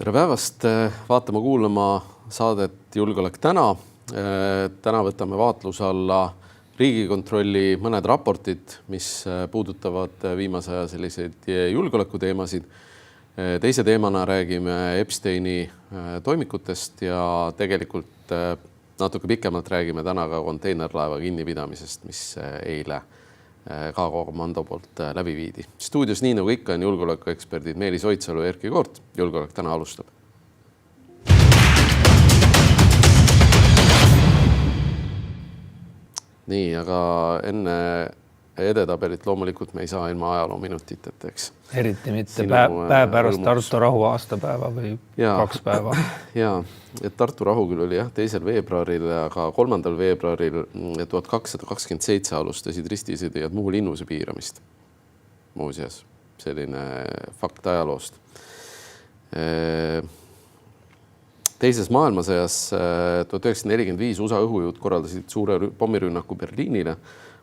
Tere päevast, vaatama kuulama saadet Julgeolek täna. Täna võtame vaatluse alla Riigikontrolli mõned raportid, mis puudutavad viimase aja selliseid julgeolekuteemasid. Teise teemana räägime Epsteini toimikutest ja tegelikult natuke pikemalt räägime täna ka konteinerlaeva kinnipidamisest, mis eile K-komando poolt läbi viidi. Stuudios nii nagu ikka on julgeolekueksperdid Meelis Oidsalu ja Erki Koort. Julgeolek täna alustab. Nii, aga enne edetabelit loomulikult me ei saa ilma ajaloominutiteta, eks. Eriti mitte päev pärast Tartu rahu aastapäeva või 2 päeva. Jaa, et Tartu rahu küll oli 2. veebruaril, aga 3. veebruaril 1227 alustasid ristisõdijad Muhu linnuse piiramist. Muuseas, selline fakt ajaloost. Teises maailmasõjas 1945 USA õhujõud korraldasid suure pommirünnaku Berliinile,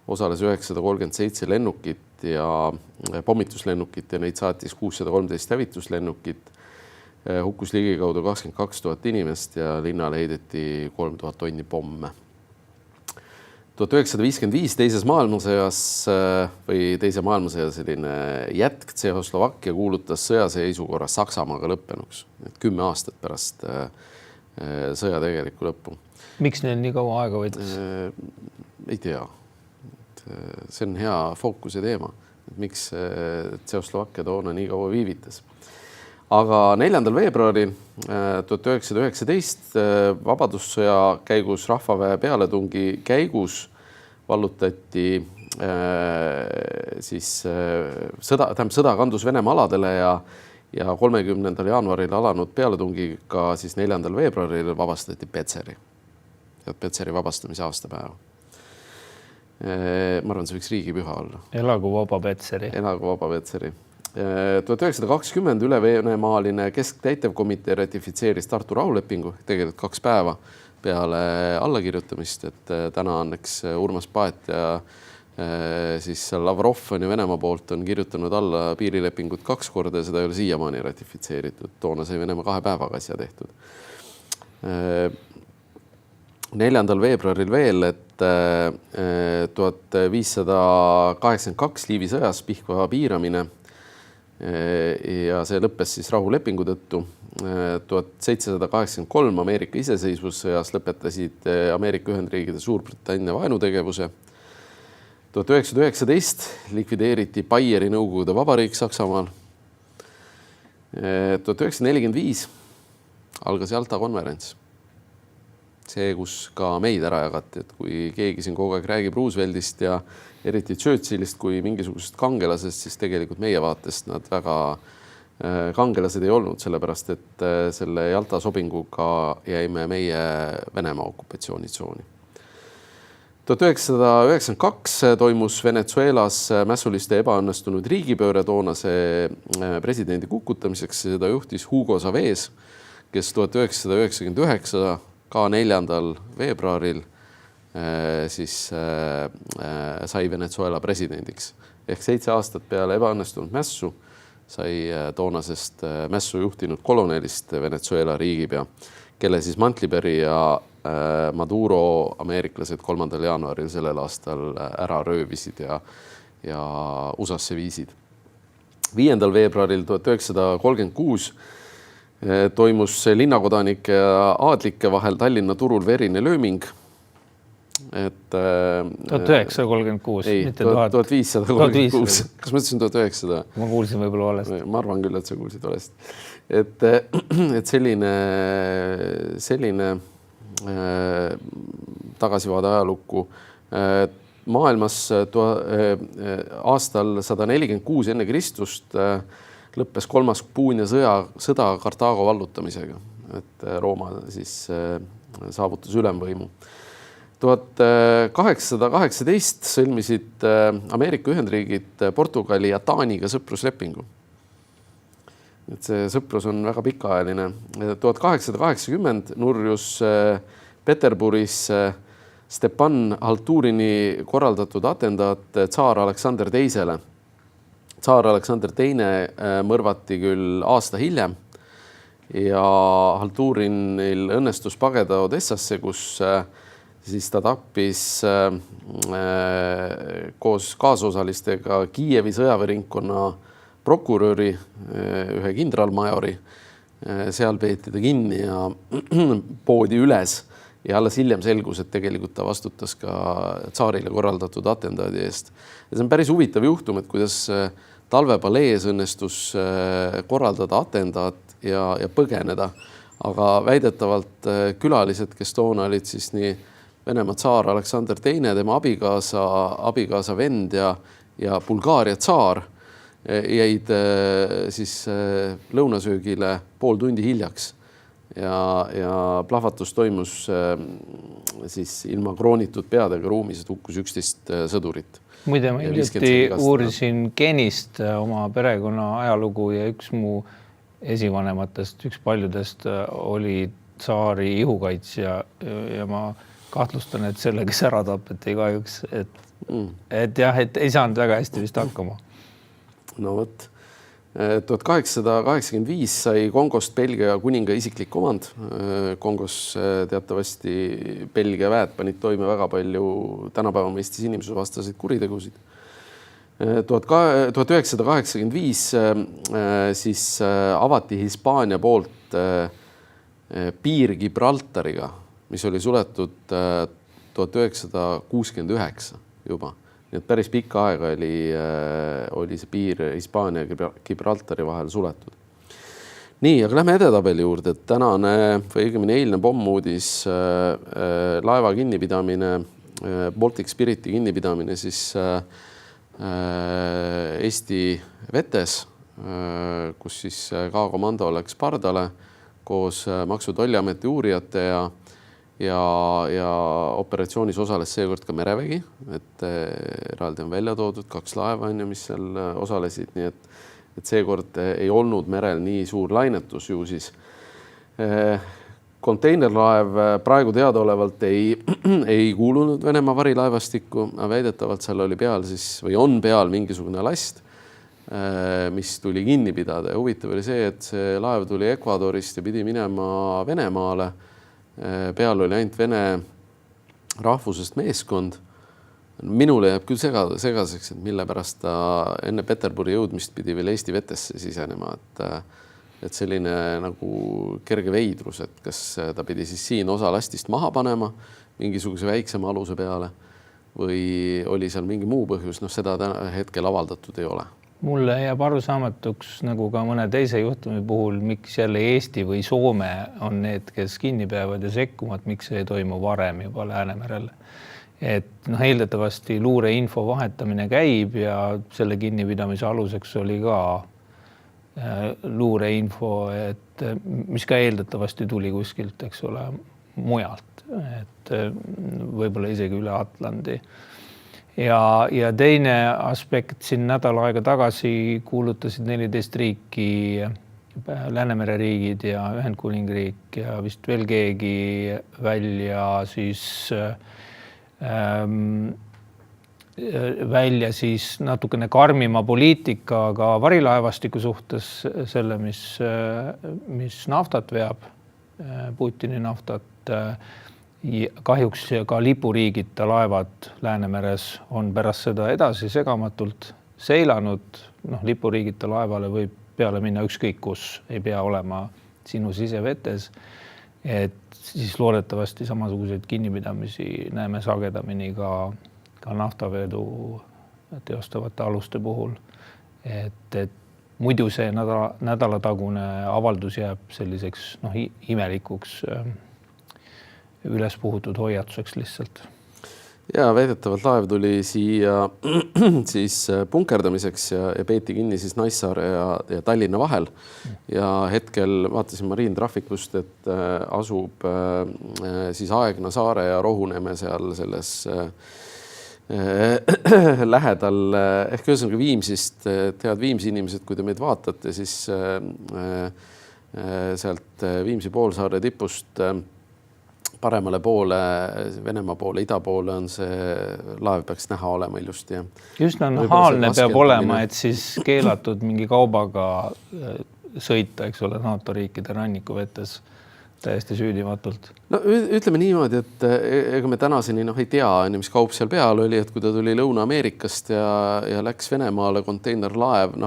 osales 937 lennukit ja pommituslennukit ja neid saatis 613 hävituslennukit. Hukkus ligikaudu 22 000 inimest ja linnale heideti 3000 tonni pomme. 1955 teises maailmasõjas või teise maailmasõja selline jätk Tšehhoslovakkia kuulutas sõjaseisukorra Saksamaaga lõppenuks. 10 aastat pärast sõja tegeliku lõppu. Miks neil nii kaua aega võttis? Ei tea. See on hea fookuse teema, et miks Tšehhoslovakkia toona nii kaua viivitas. Aga 4. veebruaril 1919 vabadussõja käigus rahvaväe pealetungi käigus vallutati sõda kandus Venemaa aladele ja 30. jaanuaril alanud pealetungiga 4. veebruaril vabastati Petseri. Petseri vabastamise aastapäeva. Ma arvan, see võiks riigipüha olla. Elagu vaba Petseri. Elagu vaba Petseri. 1920 ülevenemaaline kesktäitevkomitee ratifitseeris Tartu rahulepingu, tegelikult 2 päeva peale allakirjutamist, et täna on Urmas Paet ja siis Lavrov on ja Venemaa poolt on kirjutanud alla piirilepingut 2 korda ja seda ei ole siiamaani ratifitseeritud. Toona sai Venemaa 2 päevaga asja tehtud. 4. veebruaril veel, et 1582 Liivi sõjas Pihkva piiramine ja see lõppes siis rahulepingu tõttu. 1783 Ameerika iseseisvussõjas lõpetasid Ameerika Ühendriigid ja Suurbritannia vaenutegevuse. 1919 likvideeriti Baieri Nõukogude Vabariik Saksamaal. 1945 algas Jalta konverents. See, kus ka meid ära jagati, et kui keegi siin kogu aeg räägib Rooseveltist ja eriti Churchillist kui mingisugusest kangelasest, siis tegelikult meie vaatest nad väga kangelased ei olnud, sellepärast et selle Jalta sobinguga jäime meie Venemaa okupatsioonitsooni. 1992 toimus Venezuelas mässuliste ebaõnnestunud riigipööre toonase presidendi kukutamiseks. Seda juhtis Hugo Chavez, kes 1999 ka 4. veebruaril siis sai Venezuela presidendiks. Ehk 7 aastat peale ebaõnnestunud mässu sai toonasest mässu juhtinud kolonelist Venezuela riigipea, kelle siis Mantliperi ja Maduro ameeriklased 3. jaanuaril sellel aastal ära röövisid ja USAsse viisid. 5. veebruaril 1936 toimus linnakodanike ja aadlike vahel Tallinna turul verine lööming. 1936, mitte 1536. Kas ma ütlesin 1900? Ma kuulsin võib-olla valesti. Ma arvan küll, et sa kuulsid valesti. Et selline tagasivaade ajalukku. Maailmas aastal 146 enne Kristust lõppes 3. Puunia sõda Kartaago vallutamisega, et Rooma siis saavutas ülemvõimu. 1818 sõlmisid Ameerika Ühendriigid Portugali ja Taaniga sõpruslepingu. Et see sõprus on väga pikaajaline. 1880 nurjus Peterburis Stepan Halturini korraldatud atendaat tsaar Aleksander II. Tsaar Aleksander II mõrvati küll aasta hiljem ja Halturinil õnnestus pageda Odessasse, kus siis ta tappis koos kaasosalistega Kiievi sõjaväeringkonna prokuröri, ühe kindralmajori. Seal peeti ta kinni ja poodi üles ja alles hiljem selgus, et tegelikult ta vastutas ka tsaarile korraldatud atendaadi eest. Ja see on päris huvitav juhtum, et kuidas talvepalees õnnestus korraldada atendaat ja põgeneda, aga väidetavalt külalised, kes toona olid siis nii Venemaa tsaar Aleksander II, tema abikaasa vend ja Bulgaaria tsaar jäid siis lõunasöögile pool tundi hiljaks ja plahvatus toimus siis ilma kroonitud peadega ruumis, et hukkus 11 sõdurit. Muide, ma hiljuti uurisin Genist oma perekonna ajalugu ja üks mu esivanematest, üks paljudest oli tsaari ihukaitsja ja ma kahtlustan, et selle, kes ära tapeti kahjuks, et jah, et ei saanud väga hästi vist hakkama. No võt, 1885 sai Kongost Belgia kuninga isiklik omand. Kongos teatavasti Belgia väed panid toime väga palju tänapäeva Eestis inimsusevastaseid kuritegusid. 1985 siis avati Hispaania poolt piir Gibraltariga, mis oli suletud 1969 juba. Nii et päris pikka aega oli see piir Hispaania ja Gibraltari vahel suletud. Nii, aga lähme edetabeli juurde, et tänane või õigemini eilne pommuudis laeva kinnipidamine, Baltic Spiriti kinnipidamine siis Eesti vetes, kus siis K-komando läks pardale koos Maksu- ja Tolliameti uurijate ja operatsioonis osales seekord ka merevägi, et eraldi on välja toodud 2 laeva, mis seal osalesid, nii et seekord ei olnud merel nii suur lainetus ju siis. Konteinerlaev praegu teadaolevalt ei kuulunud Venemaa varilaevastikku, aga väidetavalt seal oli peal siis või on peal mingisugune last, mis tuli kinni pidada. Ja huvitav oli see, et see laev tuli Ecuadorist ja pidi minema Venemaale. Peal oli ainult Vene rahvusest meeskond. Minule jääb küll segaseks, et mille pärast ta enne Peterburi jõudmist pidi veel Eesti vetesse sisenema, et selline nagu kerge veidrus, et kas ta pidi siis siin osa lastist maha panema mingisuguse väiksema aluse peale või oli seal mingi muu põhjus, seda hetkel avaldatud ei ole. Mulle jääb arusaamatuks nagu ka mõne teise juhtumi puhul, miks jälle Eesti või Soome on need, kes kinni peavad ja sekkuvad, miks see ei toimu varem juba Läänemerel. Et eeldatavasti luureinfo vahetamine käib ja selle kinnipidamise aluseks oli ka luureinfo, et mis ka eeldatavasti tuli kuskilt, eks ole, mujalt, et võib-olla isegi üle Atlandi. Ja teine aspekt, siin nädal aega tagasi kuulutasid 14 riiki, Läänemere riigid ja Ühendkuningriik ja vist veel keegi välja siis natukene karmima poliitikaga varilaevastiku suhtes selle, mis naftat veab, Putini naftat. Kahjuks ka lipuriigita laevad Läänemeres on pärast seda edasi segamatult seilanud. Lipuriigita laevale võib peale minna ükskõik kus, ei pea olema sinu sisevetes. Et siis loodetavasti samasuguseid kinnipidamisi näeme sagedamini ka naftaveedu teostavate aluste puhul. Et muidu see nädalatagune avaldus jääb selliseks imelikuks üles puhutud hoiatuseks lihtsalt. Ja väidetavalt laev tuli siia siis punkerdamiseks ja peeti kinni siis Naissaare ja Tallinna vahel. Ja hetkel vaatasin Mariintraffikust, et asub siis Aegna saare ja Rohuneme seal selles lähedal ehk ühesõnaga Viimsist, tead Viimsi inimesed, kui te meid vaatate, siis sealt Viimsi poolsaare tipust paremale poole, Venemaa poole, ida poole on see laev peaks näha olema ilusti. Just nahaalne peab olema, et siis keelatud mingi kaubaga sõita, eks ole, NATO riikide rannikuvetes täiesti süüdimatult. No ütleme niimoodi, et ega me tänaseni ei tea, mis kaup seal peal oli, et kui ta tuli Lõuna-Ameerikast ja läks Venemaale konteinerlaev,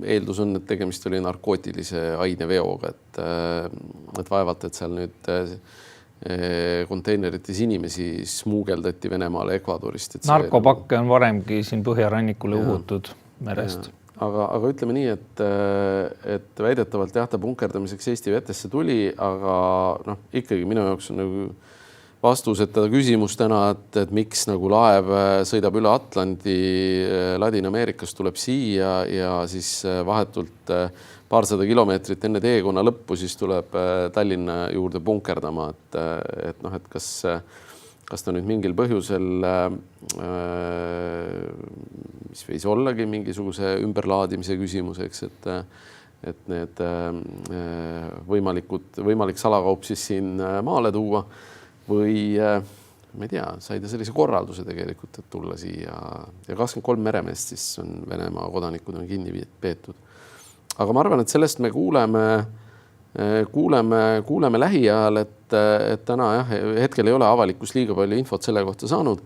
eeldus on, et tegemist oli narkootilise aineveoga, et vaevalt, et seal nüüd konteinerites inimesi smuugeldati Venemaale Ekvadorist. Narkopakke on varemgi siin põhjarannikule uhutud merest. Aga ütleme nii, et väidetavalt ta punkerdamiseks Eesti vetesse tuli, aga ikkagi minu jaoks on nagu vastuseta küsimus täna, et miks nagu laev sõidab üle Atlandi, Ladina-Ameerikast tuleb siia ja siis vahetult paarsada kilomeetrit enne teekonna lõppu siis tuleb Tallinna juurde punkerdama, et kas ta nüüd mingil põhjusel, mis võis ollagi mingisuguse ümberlaadimise küsimuseks, et need võimalik salakaup siis siin maale tuua või ma ei tea, sai ta sellise korralduse tegelikult, et tulla siia ja 23 meremeest siis on Venemaa kodanikud on kinni peetud. Aga ma arvan, et sellest me kuuleme lähiajal, et täna hetkel ei ole avalikkus liiga palju infot selle kohta saanud.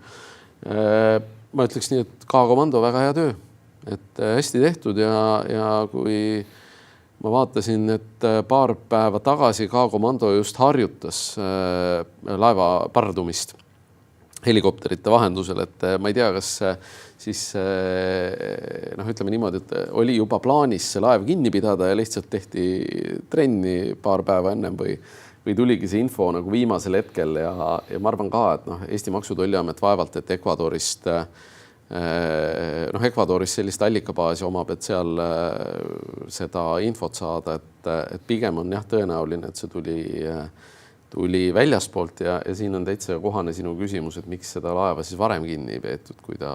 Ma ütleks nii, et K-komando väga hea töö, et hästi tehtud ja kui ma vaatasin, et paar päeva tagasi K-komando just harjutas laeva pardumist helikopterite vahendusel, et ma ei tea, kas siis ütleme niimoodi, et oli juba plaanis see laev kinni pidada ja lihtsalt tehti trenni paar päeva ennem või tuligi see info nagu viimasel hetkel ja ma arvan ka, et Eesti Maksu- ja Tolliamet vaevalt, et Ekvadoris sellist allikabaasi omab, et seal seda infot saada, et pigem on tõenäoline, et see tuli väljaspoolt ja siin on täitsa kohane sinu küsimus, et miks seda laeva siis varem kinni ei peetud, kui ta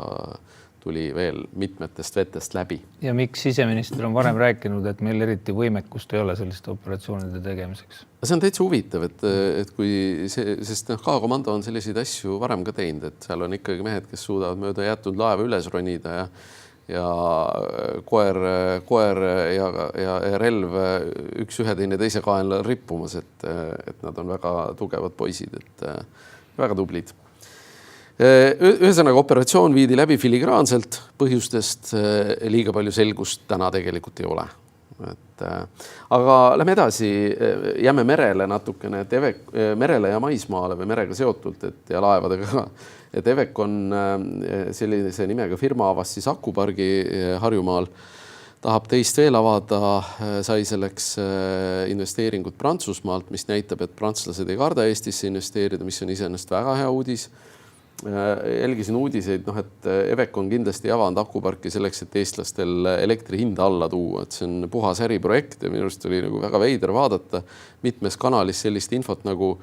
tuli veel mitmetest vetest läbi. Ja miks siseminister on varem rääkinud, et meil eriti võimekust ei ole selliste operatsioonide tegemiseks? See on täitsa huvitav, et kui sest K-komando on selliseid asju varem ka teinud, et seal on ikkagi mehed, kes suudavad mööda jäetud laeva üles ronida ja koer ja relv üks ühe teine teise kaenla rippumas, et nad on väga tugevad poisid, et väga tublid. Ühesõnaga operatsioon viidi läbi filigraanselt, põhjustest liiga palju selgust täna tegelikult ei ole. Aga lähme edasi, jääme merele natukene, merele ja maismaale või merega seotult ja laevadega ka. Et Evek on sellise nimega firma avas siis akupargi Harjumaal, tahab teist veel avada, sai selleks investeeringut Prantsusmaalt, mis näitab, et prantslased ei karda Eestisse investeerida, mis on iseenesest väga hea uudis. Jälgisin uudiseid, et Evek on kindlasti avanud akuparki selleks, et eestlastel elektri hinda alla tuua, et see on puhas äriprojekt ja minu arust oli nagu väga veider vaadata mitmes kanalis sellist infot, nagu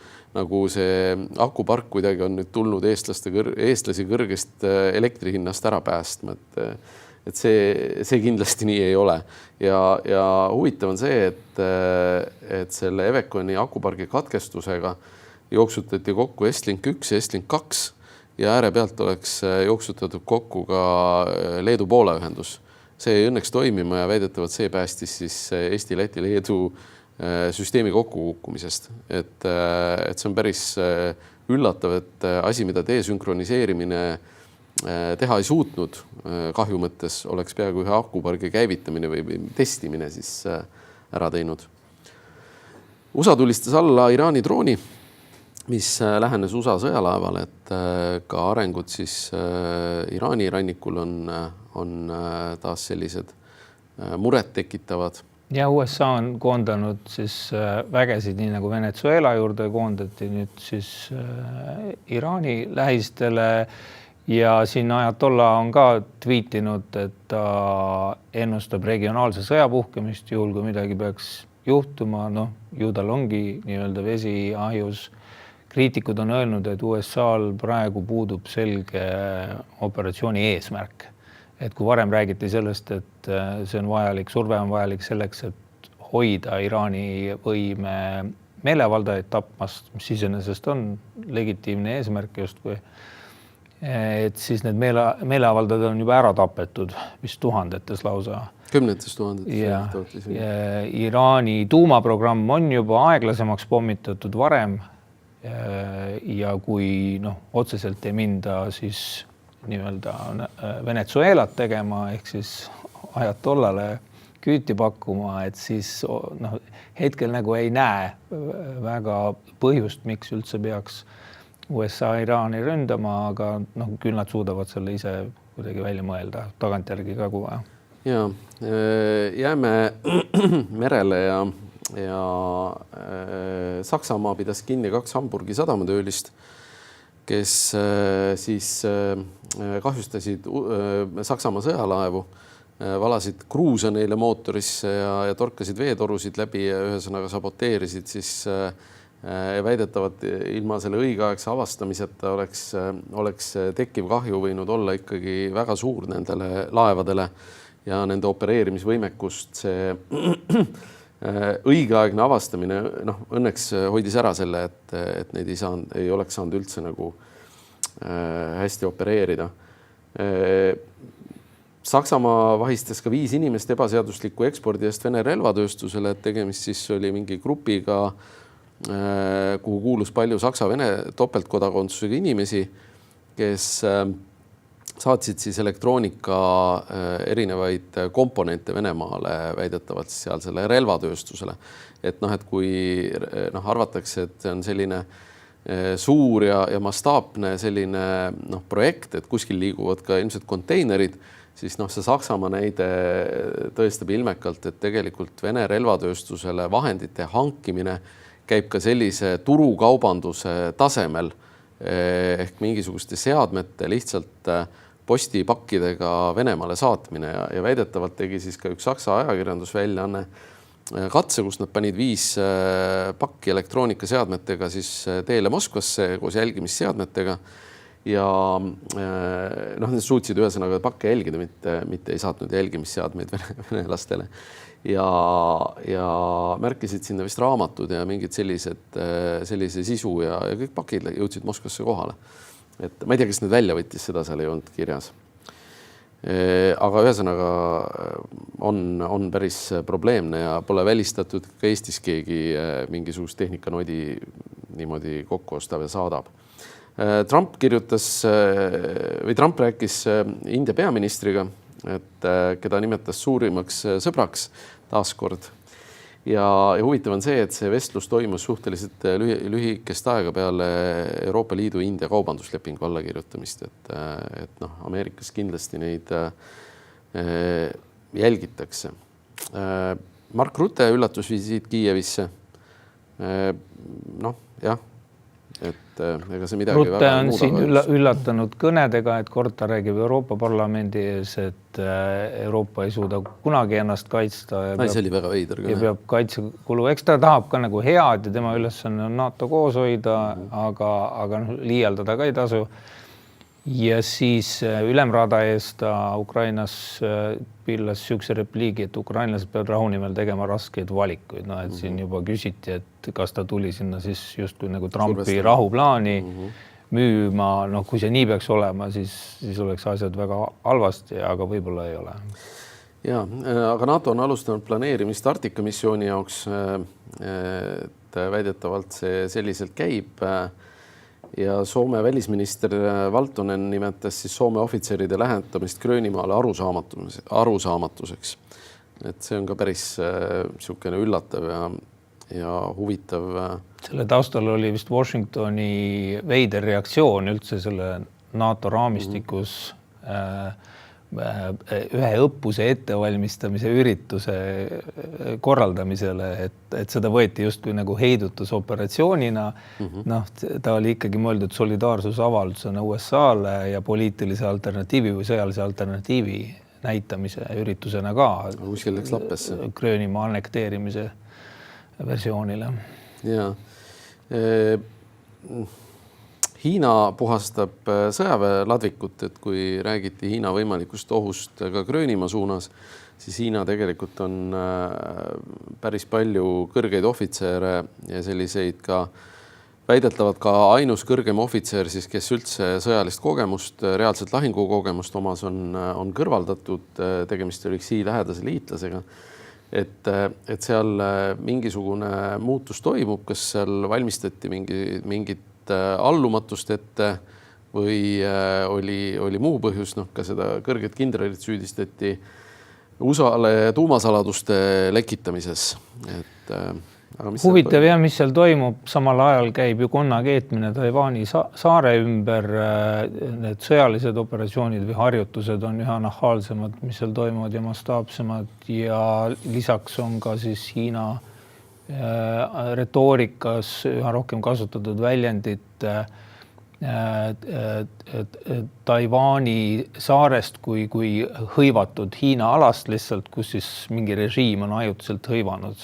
see akupark kuidagi on nüüd tulnud eestlasi kõrgest elektri hinnast ära päästma, et see kindlasti nii ei ole. Ja huvitav on see, et selle Evekoni akupargi katkestusega jooksutati kokku Estlink 1 ja Estlink 2 ja ääre pealt oleks jooksutatud kokku ka Leedu-Poola ühendus. See ei õnneks toimima ja väidetavalt see päästis siis Eesti, Läti, Leedu süsteemi kokkukukkumisest. Et see on päris üllatav, et asi, mida desünkroniseerimine teha ei suutnud kahju mõttes, oleks peaaegu ühe akupargi käivitamine või testimine siis ära teinud. USA tulistas alla Iraani drooni, mis lähenes USA sõjalaevale, et ka arengud siis Iraani rannikul on taas sellised muret tekitavad. Ja USA on koondanud siis vägesid, nii nagu Venezuela juurde koondati nüüd siis Iraani lähistele ja siin Ajatollah on ka tweetinud, et ta ennustab regionaalse sõja puhkemist, juhul kui midagi peaks juhtuma, ju tal ongi nii-öelda vesi ahjus. Kriitikud on öelnud, et USA-l praegu puudub selge operatsiooni eesmärk. Et kui varem räägiti sellest, et see on vajalik, surve on vajalik selleks, et hoida Iraani võime meelevaldajaid tapmast, mis iseenesest on legitiimne eesmärk justkui, et siis need meeleavaldajad on juba ära tapetud, vist tuhandetes lausa. Kümnetes tuhandetes. Ja Iraani tuumaprogramm on juba aeglasemaks pommitatud varem ja kui otseselt ei minda siis nii-öelda Venezuelat tegema ehk siis ajatollale küüti pakkuma, et siis hetkel nagu ei näe väga põhjust, miks üldse peaks USA Iraani ründama, aga küll nad suudavad selle ise kuidagi välja mõelda tagantjärgi ka kui vaja. Ja jääme merele ja Saksamaa pidas kinni 2 Hamburgi sadamatöölist, kes siis kahjustasid Saksamaa sõjalaevu, valasid kruuse neile mootorisse ja torkasid veetorusid läbi ja ühesõnaga saboteerisid siis väidetavalt ilma selle õigeaegse avastamiseta oleks tekkiv kahju võinud olla ikkagi väga suur nendele laevadele ja nende opereerimisvõimekust. See õigeaegne avastamine õnneks hoidis ära selle, et neid ei oleks saanud üldse nagu hästi opereerida. Saksamaa vahistas ka 5 inimest ebaseadusliku ekspordi eest Vene relvatööstusele, et tegemist siis oli mingi grupiga, kuhu kuulus palju Saksa-Vene topeltkodakondsusega inimesi, kes saatsid siis elektroonika erinevaid komponente Venemaale väidetavalt sealsele relvatööstusele. Et kui arvatakse, et see on selline suur ja mastaapne selline projekt, et kuskil liiguvad ka ilmselt konteinerid, siis see Saksamaa näide tõestab ilmekalt, et tegelikult Vene relvatööstusele vahendite hankimine käib ka sellise turukaubanduse tasemel ehk mingisuguste seadmete lihtsalt postipakkidega Venemaale saatmine ja väidetavalt tegi siis ka üks Saksa ajakirjandusväljaanne katse, kus nad panid 5 pakki elektroonikaseadmetega siis teele Moskvasse koos jälgimisseadmetega ja nad suutsid ühesõnaga pakke jälgida, mitte ei saatnud jälgimisseadmeid venelastele ja märkisid sinna vist raamatud ja mingid sellise sisu ja kõik pakid jõudsid Moskvasse kohale. Et ma ei tea, kes need välja võttis, seda seal ei olnud kirjas. Aga ühesõnaga on päris probleemne ja pole välistatud ka Eestis keegi mingisugust tehnikanodi niimoodi kokku ostab ja saadab. Trump rääkis India peaministriga, et keda nimetas suurimaks sõbraks taaskord. Ja huvitav on see, et see vestlus toimus suhteliselt lühikest aega peale Euroopa Liidu India kaubanduslepingu allakirjutamist, et Ameerikas kindlasti neid jälgitakse. Mark Rutte üllatusvisiit Kiievisse. Jah, et ega see midagi Rutte on siin üllatanud kõnedega, et kord ta räägib Euroopa Parlamendi ees, et Euroopa ei suuda kunagi ennast kaitsta ja see oli väga veider ja peab kaitsekulu. Eks ta tahab ka nagu head ja tema ülesanne on NATO koos hoida, aga liialdada ka ei tasu. Ja siis Ülemraada ees ta Ukrainas pillas sükse repliigi, et ukrainlased peavad rahu nimel tegema raskeid valikuid. Et siin juba küsiti, et kas ta tuli sinna siis justkui nagu Trumpi rahuplaani müüma. Kui see nii peaks olema, siis oleks asjad väga halvasti, aga võib-olla ei ole. Ja, aga NATO on alustanud planeerimist Arktika missiooni jaoks, et väidetavalt see selliselt käib. Ja Soome välisminister Valtonen nimetas siis Soome ohvitseride lähetamist Gröönimaale arusaamatuseks. Et see on ka päris niisugune üllatav ja huvitav. Selle taustal oli vist Washingtoni veider reaktsioon üldse selle NATO raamistikus ühe õppuse ettevalmistamise ürituse korraldamisele, et seda võeti justkui nagu heidutusoperatsioonina. Ta oli ikkagi mõeldud solidaarsusavaldusena USA-le ja poliitilise alternatiivi või sõjalise alternatiivi näitamise üritusena ka. Kuskil läks lappesse. Gröönimaa annekteerimise versioonile. Ja. Hiina puhastab sõjaväeladvikut, et kui räägiti Hiina võimalikust ohust ka Gröönimaa suunas, siis Hiina tegelikult on päris palju kõrgeid ohvitsere ja selliseid ka väidetavalt ka ainus kõrgem ohvitser, siis, kes üldse sõjalist kogemust, reaalselt lahingukogemust omas on kõrvaldatud, tegemist oli lähedase liitlasega. Et seal mingisugune muutus toimub, kas seal valmistati mingit allumatust ette või oli muu põhjus, ka seda kõrget kindralit süüdistati USA-le tuumasaladuste lekitamises. Huvitav mis seal toimub, samal ajal käib ju konna keetmine Taiwani saare ümber, need sõjalised operatsioonid või harjutused on üha nahaalsemad, mis seal toimuvad ja mastaapsemad ja lisaks on ka siis Hiina retoorikas üha rohkem kasutatud väljendit Taiwani saarest kui hõivatud Hiina alast lihtsalt, kus siis mingi režiim on ajutiselt hõivanud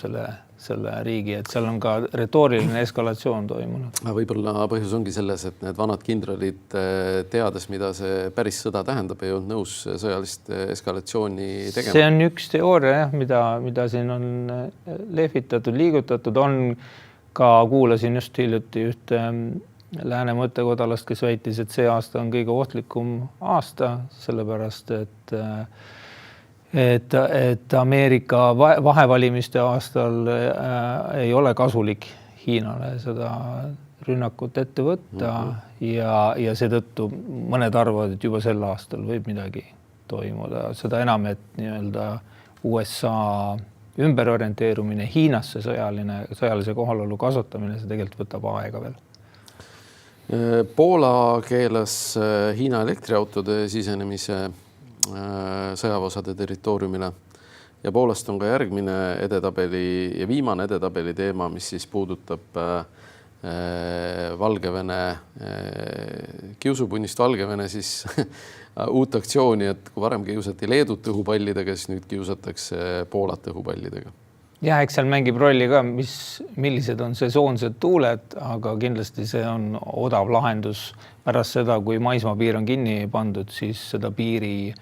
selle riigi, et seal on ka retooriline eskalatsioon toimunud. Võib-olla põhjus ongi selles, et need vanad kindralid teades, mida see päris sõda tähendab, ei olnud nõus sõjalist eskalatsiooni tegema. See on üks teooria, mida siin on lehvitatud, liigutatud. Kuulasin just hiljuti ühte lääne mõttekodalast, kes väitis, et see aasta on kõige ohtlikum aasta, sellepärast et Ameerika vahevalimiste aastal ei ole kasulik Hiinale seda rünnakut ette võtta ja seetõttu mõned arvavad, et juba sel aastal võib midagi toimuda. Seda enam, et nii-öelda USA ümberorienteerumine Hiinasse sõjalise kohalolu kasutamine, see tegelikult võtab aega veel. Poola keelas Hiina elektriautode sisenemise sõjaväeosade territooriumile ja Poolast on ka järgmine edetabeli ja viimane edetabeli teema, mis siis puudutab Valgevene kiusupunnist Valgevene siis uut aktsiooni, et kui varem kiusati Leedut õhupallidega, siis nüüd kiusatakse Poolat õhupallidega. Ja eks seal mängib rolli ka, millised on sesoonsed tuuled, aga kindlasti see on odav lahendus pärast seda, kui maismaapiir on kinni pandud, siis seda piiri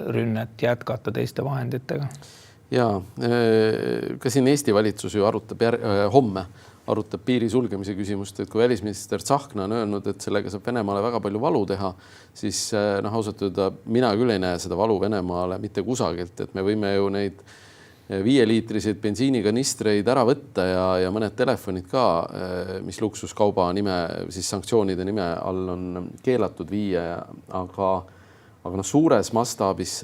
rünnet jätkata teiste vahenditega. Ja ka siin Eesti valitsus ju homme arutab piiri sulgemise küsimust, et kui välisminister Tsahkna on öelnud, et sellega saab Venemaale väga palju valu teha, siis ausalt öelda, mina küll ei näe seda valu Venemaale mitte kusagilt, et me võime ju neid 5-liitriseid bensiinikanistreid ära võtta ja mõned telefonid ka, mis luksuskauba nime, siis sanktsioonide nime all on keelatud viia, aga suures mastaabis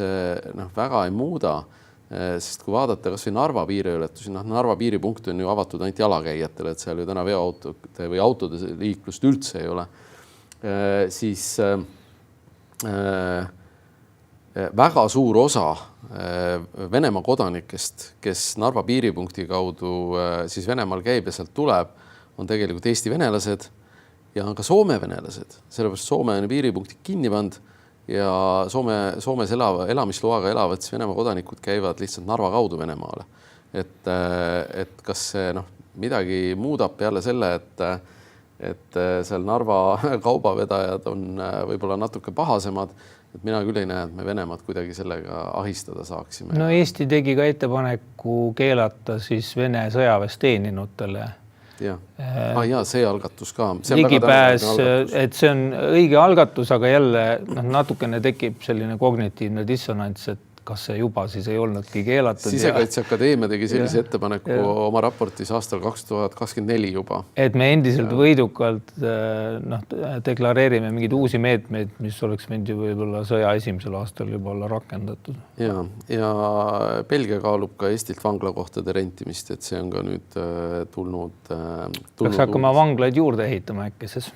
väga ei muuda, sest kui vaadata kas või Narva piiriületusi, Narva piiripunkt on ju avatud ainult jalakäijatele, et seal ju täna veoautode või autode liiklust üldse ei ole, siis väga suur osa Venemaa kodanikest, kes Narva piiripunkti kaudu siis Venemaal käib ja sealt tuleb, on tegelikult Eesti venelased ja on ka Soome venelased, sellepärast Soome on piiripunkti kinni pand ja Soomes elamisloaga elavad Venemaa kodanikud käivad lihtsalt Narva kaudu Venemaale. Et kas see midagi muudab peale selle, et seal Narva kaubavedajad on võib-olla natuke pahasemad, et mina küll ei näe, et me Venemaad kuidagi sellega ahistada saaksime. No Eesti tegi ka ettepaneku keelata siis Vene sõjaväes teeninutele. Ja, see algatus ka. Ligipääs, et see on õige algatus, aga jälle natukene tekib selline kognitiivne dissonants, et kas see juba siis ei olnudki keelatud. Sisekaitseakadeemia tegi sellise ettepaneku oma raportis aastal 2024 juba. Et me endiselt võidukalt deklareerime mingeid uusi meetmeid, mis oleks võinud ju võib-olla sõja esimesel aastal juba olla rakendatud. Ja Belgia kaalub ka Eestilt vanglakohtade rentimist, et see on ka nüüd tulnud. Peaks hakkama vanglaid juurde ehitama äkki siis.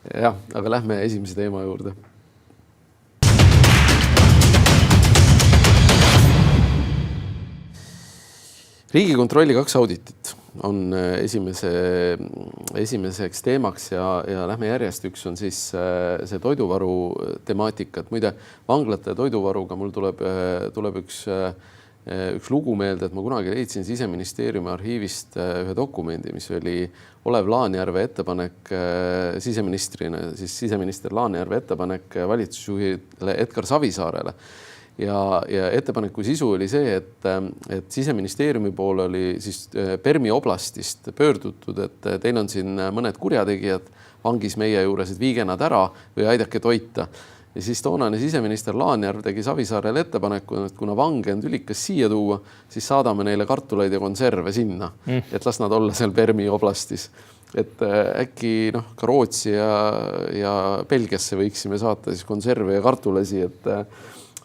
Jah, aga lähme esimese teema juurde. Riigikontrolli 2 auditit on esimeseks teemaks ja lähme järjest. Üks on siis see toiduvaru temaatika, et muide vanglate toiduvaruga mul tuleb üks lugu meelde, et ma kunagi leidsin Siseministeeriumi arhiivist ühe dokumendi, mis oli Olev Laanjärve ettepanek siseministrina, siis siseminister Laanjärve ettepanek valitsusjuhile Edgar Savisaarele. ja ettepaneku sisu oli see, et Siseministeeriumi poole oli siis Permi oblastist pöördutud, et teil on siin mõned kurjategijad vangis meie juures, et viige nad ära või aidake toita. Ja siis toonane siseminister Laanjärv tegi Savisaarele ettepaneku, et kuna vange on tülikas siia tuua, siis saadame neile kartuleid ja konserve sinna, et las nad olla seal Permi oblastis. Et äkki ka Rootsi ja Belgiasse võiksime saata siis konserve ja kartulesi,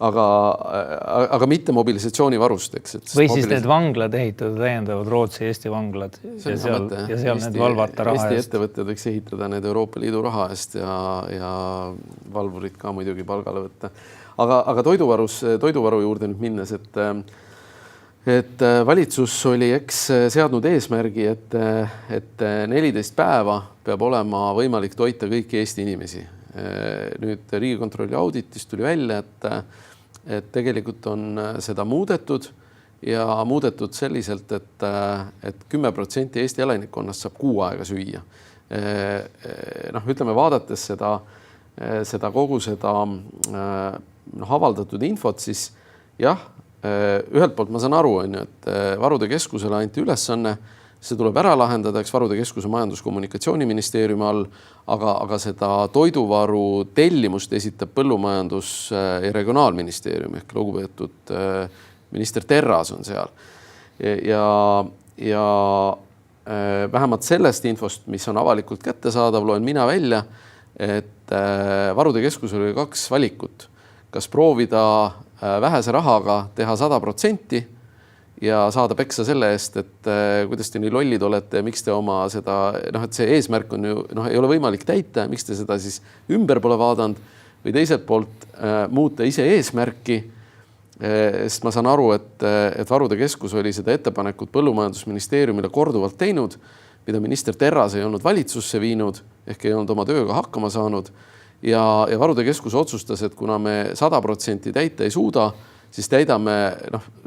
aga mitte mobilisatsioonivarusteks. Või siis need vanglad ehitada täiendavad Rootsi Eesti vanglad ja seal need valvata raha Eesti ettevõtted võiks ehitada need Euroopa Liidu raha eest ja valvurid ka muidugi palgale võtta. Aga toiduvaru juurde nüüd minnes, et valitsus oli seadnud eesmärgi, et 14 päeva peab olema võimalik toita kõiki Eesti inimesi. Nüüd Riigikontrolli auditist tuli välja, et tegelikult on seda muudetud ja muudetud selliselt, et 10% Eesti elanikkonnast saab 6 aega süüa. Ütleme, vaadates seda kogu seda avaldatud infot, siis jah, ühelt poolt ma saan aru, et Varude Keskusele anti ülesanne, see tuleb ära lahendada, Varude Keskuse Majandus-Kommunikatsiooniministeeriumi all, aga seda toiduvaru tellimust esitab Põllumajandus- ja Regionaalministeerium ehk lugupeetud minister Terras on seal. Ja vähemalt sellest infost, mis on avalikult kättesaadav, loen mina välja, et Varude Keskusel oli 2 valikut. Kas proovida vähese rahaga teha 100% ja saada peksa selle eest, et kuidas te nii lollid olete ja miks te oma seda, et see eesmärk on ju, ei ole võimalik täita, miks te seda siis ümber pole vaadanud või teiselt poolt muuta ise eesmärki, sest ma saan aru, et Varude Keskus oli seda ettepanekut Põllumajandusministeeriumile korduvalt teinud, mida minister Terras ei olnud valitsusse viinud, ehk ei olnud oma tööga hakkama saanud ja Varude Keskus otsustas, et kuna me 100% täita ei suuda, siis täidame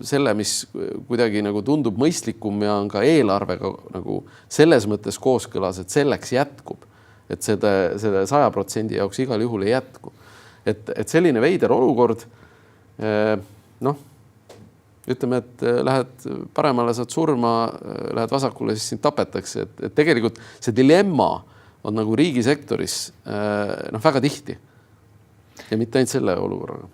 selle, mis kuidagi nagu tundub mõistlikum ja on ka eelarvega nagu selles mõttes kooskõlas, et selleks jätkub, et selle 100% jaoks igal juhul ei jätku. Et selline veider olukord, ütleme, et lähed paremale, saad surma, lähed vasakule, siis sind tapetakse. Et tegelikult see dilemma on nagu riigisektoris väga tihti ja mitte ainult selle olukorraga.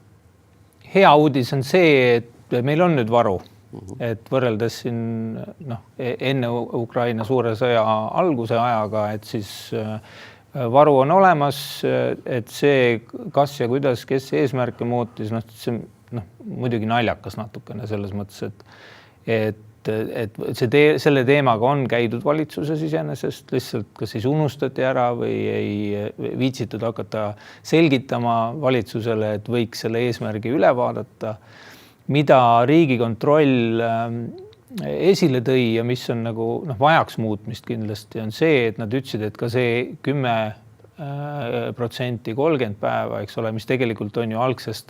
Hea uudis on see, et meil on nüüd varu, et võrreldes siin enne Ukraina suure sõja alguse ajaga, et siis varu on olemas, et see, kas ja kuidas, kes eesmärke muutis, see muidugi naljakas natukene selles mõttes, et selle teemaga on käidud valitsuses iseenesest, lihtsalt kas siis unustati ära või ei viitsitud hakata selgitama valitsusele, et võiks selle eesmärgi üle vaadata, mida Riigikontroll esile tõi ja mis on nagu vajaks muutmist kindlasti, on see, et nad ütlesid, et ka see 10% 30 päeva, eks ole, mis tegelikult on ju algsest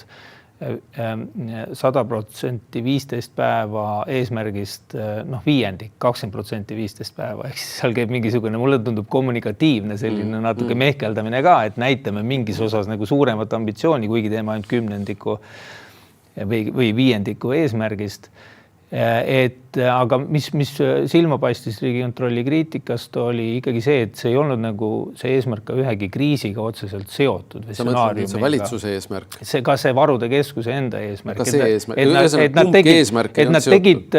100% 15 päeva eesmärgist viiendik, 20% 15 päeva, ehk siis seal käib mingisugune, mulle tundub kommunikatiivne selline natuke mehkeldamine ka, et näitame mingis osas nagu suuremat ambitsiooni, kuigi teeme ainult 10% või viiendiku eesmärgist. Aga mis silma paistis Riigikontrolli kriitikast oli ikkagi see, et see ei olnud nagu see eesmärk ka ühegi kriisiga otseselt seotud. Sa mõtled, see valitsuse eesmärk? Ka see Varude Keskuse enda eesmärk. Et nad tegid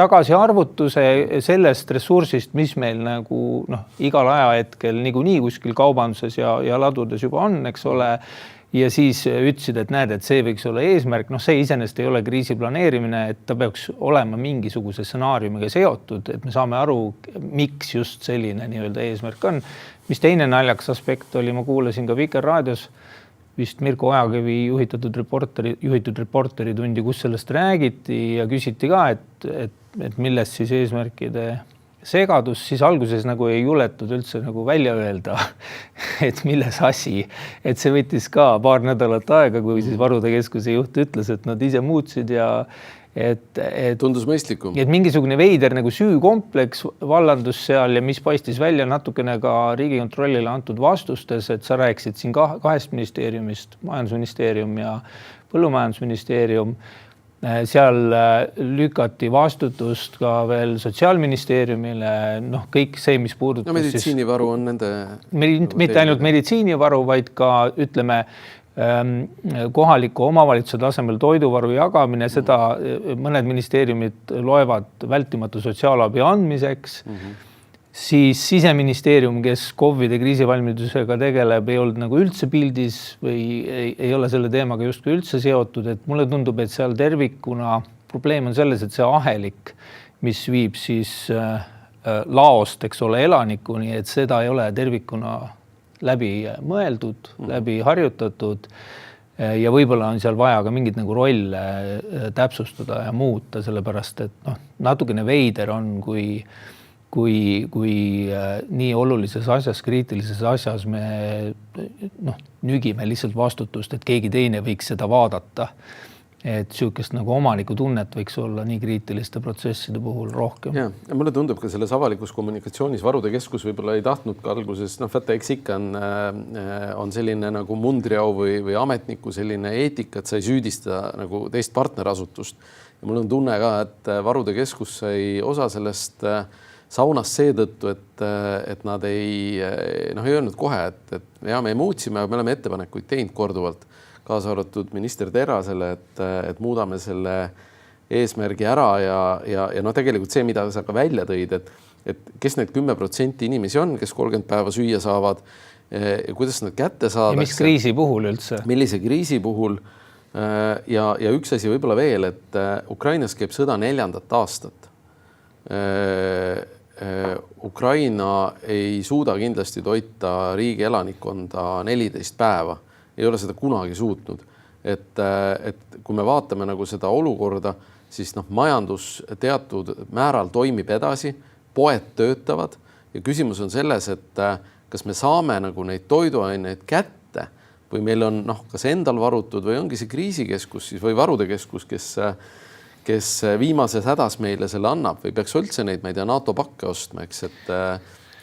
tagasiarvutuse sellest ressursist, mis meil nagu igal ajahetkel niikuinii kuskil kaubanduses ja ladudes juba on, eks ole. Ja siis ütlesid, et näed, et see võiks olla eesmärk. See iseenesest ei ole kriisi planeerimine, et ta peaks olema mingisuguse stsenaariumiga seotud, et me saame aru, miks just selline nii-öelda eesmärk on. Mis teine naljaks aspekt oli, ma kuulasin ka Vikerraadios, vist Mirko Ojakivi juhitud reporteri tundi, kus sellest räägiti ja küsiti ka, et millest siis eesmärkide segadus, siis alguses nagu ei juletud üldse nagu välja öelda, et milles asi, et see võttis ka paar nädalat aega, kui siis Varude Keskuse juht ütles, et nad ise muutsid ja tundus mõistlikum. Et mingisugune veider nagu süükompleks vallandus seal ja mis paistis välja natukene ka Riigikontrollile antud vastustes, et sa rääkisid siin kahest ministeeriumist, Majandusministeerium ja Põllumajandusministeerium. Seal lükati vastutust ka veel Sotsiaalministeeriumile, kõik see, mis puudutas meditsiinivaru on nende... Mitte ainult meditsiinivaru, vaid ka, ütleme, kohaliku omavalitsuse tasemel toiduvaru jagamine, seda mõned ministeeriumid loevad vältimatu sotsiaalabi andmiseks. Siis Siseministeerium, kes COVID-i kriisivalmidusega tegeleb, ei olnud nagu üldse pildis või ei ole selle teemaga justkui üldse seotud, et mulle tundub, et seal tervikuna probleem on selles, et see ahelik, mis viib siis laost, eks ole, elanikuni, et seda ei ole tervikuna läbi mõeldud, läbi harjutatud ja võib-olla on seal vaja ka mingid nagu rolle täpsustada ja muuta, sellepärast, et natukene veider on, kui nii olulises asjas, kriitilises asjas me nügime lihtsalt vastutust, et keegi teine võiks seda vaadata. Et süükest nagu omaniku tunnet võiks olla nii kriitiliste protsesside puhul rohkem. Ja mulle tundub ka selles avalikus kommunikatsioonis Varude Keskus võib-olla ei tahtnud ka alguses, eks ikka on selline nagu mundriau või ametniku selline eetika, et sa ei süüdista nagu teist partnerasutust. Ja mul on tunne ka, et Varude Keskus sai osa sellest saunas seetõttu, et nad ei öelnud kohe, et me muutsime, me oleme ettepanekuid teinud korduvalt, kaasa arvatud minister Terrasele, et muudame selle eesmärgi ära ja tegelikult see, mida sa ka välja tõid, et kes need 10% inimesi on, kes 30 päeva süüa saavad, kuidas nad kätte saadakse. Ja mis kriisi puhul üldse? Millise kriisi puhul. Ja üks asi võib-olla veel, et Ukrainas käib sõda 4. aastat. Ukraina ei suuda kindlasti toita riigi elanikkonda 14 päeva. Ei ole seda kunagi suutnud. Et kui me vaatame nagu seda olukorda, siis majandus teatud määral toimib edasi, poed töötavad ja küsimus on selles, et kas me saame nagu neid toiduaineid kätte või meil on kas endal varutud või ongi see kriisikeskus siis, või Varude Keskus, kes viimases hädas meile selle annab või peaks üldse neid, ma ei tea, NATO pakke ostma, eks,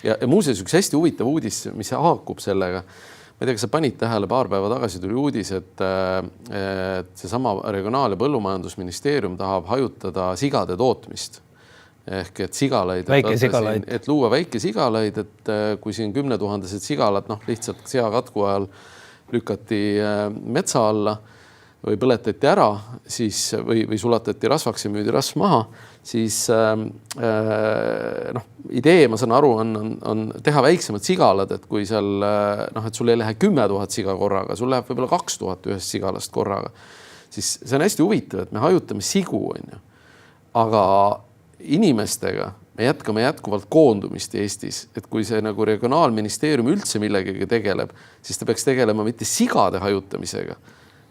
ja muuseas üks hästi huvitav uudis, mis haakub sellega. Ma ei tea, kas sa panid tähele, paar päeva tagasi tuli uudis, et seesama Regionaal- ja Põllumajandusministeerium tahab hajutada sigade tootmist. Ehk et sigalaid, et luua väike sigalaid, et kui siin 10 000 sigalad lihtsalt seakatku ajal lükati metsa alla või põletati ära, siis, või sulatati rasvaks ja müüdi rasv maha, siis idee, ma saan aru, on teha väiksemad sigalad, et kui seal, et sul ei lähe 10 000 siga korraga, sul läheb võib-olla 2000 ühest sigalast korraga, siis see on hästi huvitav, et me hajutame sigu, aga inimestega me jätkame jätkuvalt koondumist Eestis, et kui see nagu regionaalministeerium üldse millegagi tegeleb, siis ta peaks tegelema mitte sigade hajutamisega,